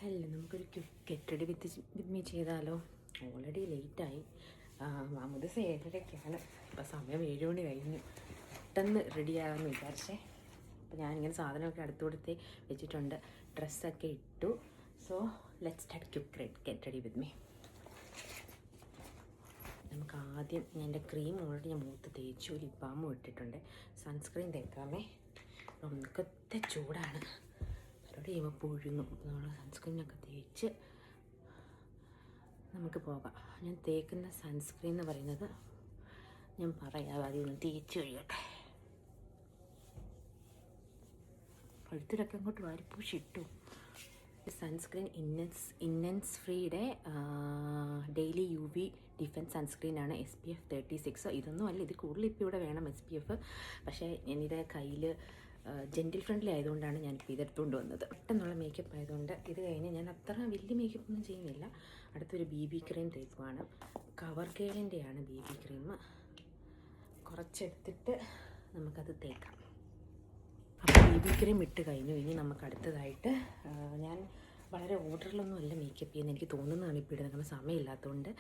Hello, നമുക്കൊരു get ready with me ചെയ്താലോ? Already ലേറ്റായി. ദിവസം 7:30 ഇപ്പം സമയം 7 മണി കഴിഞ്ഞു. പെട്ടെന്ന് റെഡിയാകാമെന്ന് വിചാരിച്ചേ. അപ്പോൾ ഞാനിങ്ങനെ സാധനമൊക്കെ അടുത്ത് കൊടുത്ത് വെച്ചിട്ടുണ്ട്, ഡ്രസ്സൊക്കെ ഇട്ടു. So let's start get ready with me. നമുക്ക് ആദ്യം എൻ്റെ ക്രീം ഓൾറെഡി ഞാൻ മൂത്ത് തേച്ചു, ലിപ് ബാമും ഇട്ടിട്ടുണ്ട്. സൺസ്ക്രീൻ തേക്കാമേ. ഒന്നുക്കത്തെ ചൂടാണ്, പരിപാടി ചെയ്യുമ്പോൾ പുഴുങ്ങും. അപ്പോൾ നമ്മൾ സൺസ്ക്രീനൊക്കെ തേച്ച് നമുക്ക് പോകാം. ഞാൻ തേക്കുന്ന സൺസ്ക്രീൻ എന്ന് പറയുന്നത് ഞാൻ പറയാം, ആദ്യം ഒന്ന് തേച്ച് കഴിയട്ടെ. കഴുത്തിലൊക്കെ അങ്ങോട്ട് വാരിപ്പൂശിട്ടു. സൺസ്ക്രീൻ ഇന്നൻസ് ഫ്രീയുടെ ഡെയിലി UV ഡിഫൻസ് സൺസ്ക്രീനാണ്. SPF 36. ഇതൊന്നും അല്ല, ഇത് കൂടുതൽ ഇപ്പോൾ ഇവിടെ വേണം SPF. പക്ഷേ ഞാനിത് കയ്യിൽ ജെൻറ്റിൽ ഫ്രണ്ട്ലി ആയതുകൊണ്ടാണ് ഞാനിപ്പോൾ ഇതെടുത്തുകൊണ്ട് വന്നത്. പെട്ടെന്നുള്ള മേക്കപ്പ് ആയതുകൊണ്ട് ഇത് കഴിഞ്ഞ് ഞാൻ അത്ര വലിയ മേക്കപ്പ് ഒന്നും ചെയ്യുന്നില്ല. അടുത്തൊരു BB ക്രീം തേക്കുവാണ്. കവർ ഗേളിൻ്റെയാണ് BB ക്രീം. കുറച്ചെടുത്തിട്ട് നമുക്കത് തേക്കാം. അപ്പോൾ BB ക്രീം ഇട്ട് കഴിഞ്ഞു. ഇനി നമുക്ക് അടുത്തതായിട്ട് ഞാൻ വളരെ ഓർഡറിലൊന്നും അല്ല മേക്കപ്പ് ചെയ്യുന്നത്, എനിക്ക് തോന്നുന്നതാണ് ഇപ്പോൾ ഇടുന്നത്. കാരണം സമയമില്ലാത്തതുകൊണ്ട്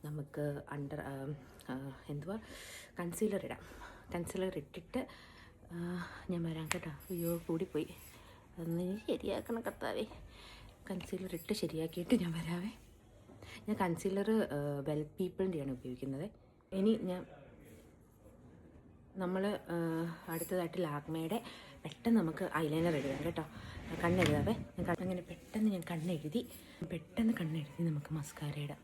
നമുക്ക് കൺസീലർ ഇടാം. കൺസീലർ ഇട്ടിട്ട് ഞാൻ വരാം കേട്ടോ. അയ്യോ, കൂടിപ്പോയി, അതൊന്ന് ശരിയാക്കണം കർത്താവേ. കൺസീലർ ഇട്ട് ശരിയാക്കിയിട്ട് ഞാൻ വരാവേ. ഞാൻ കൺസീലർ വെൽ പീപ്പിളിൻ്റെയാണ് ഉപയോഗിക്കുന്നത്. ഇനി നമ്മൾ അടുത്തതായിട്ട് ലാക്മേയുടെ പെട്ടെന്ന് നമുക്ക് ഐലൈനർ എഴുതാം കേട്ടോ. കണ്ണെഴുതാവേ. അങ്ങനെ പെട്ടെന്ന് കണ്ണെഴുതി നമുക്ക് മസ്കാര ഇടാം.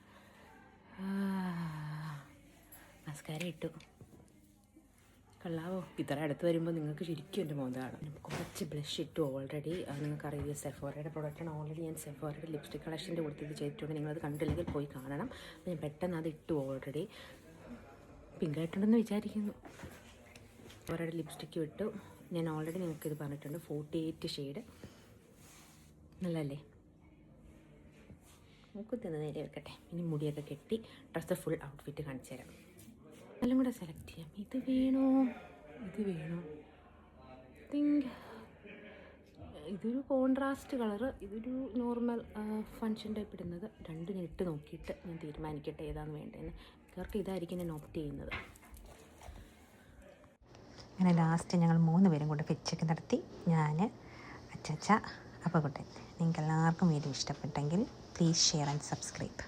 മസ്കാര ഇട്ടു. കൊള്ളാവോ? ഇത്ര അടുത്ത് വരുമ്പോൾ നിങ്ങൾക്ക് ശരിക്കും എൻ്റെ മോന്താണ്. കുറച്ച് ബ്ലഷ് ഇട്ടു ഓൾറെഡി. നിങ്ങൾക്കറിയാം, സെഫോറയുടെ പ്രൊഡക്റ്റാണ്. ഓൾറെഡി ഞാൻ സെഫോറയുടെ ലിപ്സ്റ്റിക് കളക്ഷൻ്റെ കൊടുത്തിട്ട് ചെയ്തിട്ടുണ്ട്. നിങ്ങളത് കണ്ടില്ലെങ്കിൽ പോയി കാണണം. അപ്പോൾ ഞാൻ പെട്ടെന്ന് അത് ഇട്ടു. ഓൾറെഡി പിങ്കായിട്ടുണ്ടെന്ന് വിചാരിക്കുന്നു. സെഫോറയുടെ ലിപ്സ്റ്റിക്കും ഇട്ടു. ഞാൻ ഓൾറെഡി നിങ്ങൾക്കിത് പറഞ്ഞിട്ടുണ്ട്, 48 ഷെയ്ഡ്. നല്ലല്ലേ? മൂക്കുത്തിന്ന് നേരെ വെക്കട്ടെ. ഇനി മുടിയൊക്കെ കെട്ടി ഡ്രസ്സ് ഫുൾ ഔട്ട്ഫിറ്റ് കാണിച്ചു തരാം. എല്ലാം കൂടെ സെലക്ട് ചെയ്യാം. ഇത് വേണോ? തിങ്ക് ഇതൊരു കോൺട്രാസ്റ്റ് കളറ്, ഇതൊരു നോർമൽ ഫങ്ഷൻ ടൈപ്പ് ഇടുന്നത്. രണ്ടും ഞാൻ ഇട്ട് നോക്കിയിട്ട് ഞാൻ തീരുമാനിക്കട്ടെ ഏതാണ് വേണ്ടതെന്ന്. ഇവർക്ക് ഇതായിരിക്കും ഞാൻ ഓപ്റ്റ് ചെയ്യുന്നത്. അങ്ങനെ ലാസ്റ്റ് ഞങ്ങൾ 3 പേരും കൂടെ ഫിച്ചൊക്കെ നടത്തി. ഞാൻ, അച്ചച്ച, അപ്പക്കുട്ടൻ. നിങ്ങൾക്ക് എല്ലാവർക്കും വീഡിയോ ഇഷ്ടപ്പെട്ടെങ്കിൽ പ്ലീസ് ഷെയർ ആൻഡ് സബ്സ്ക്രൈബ്.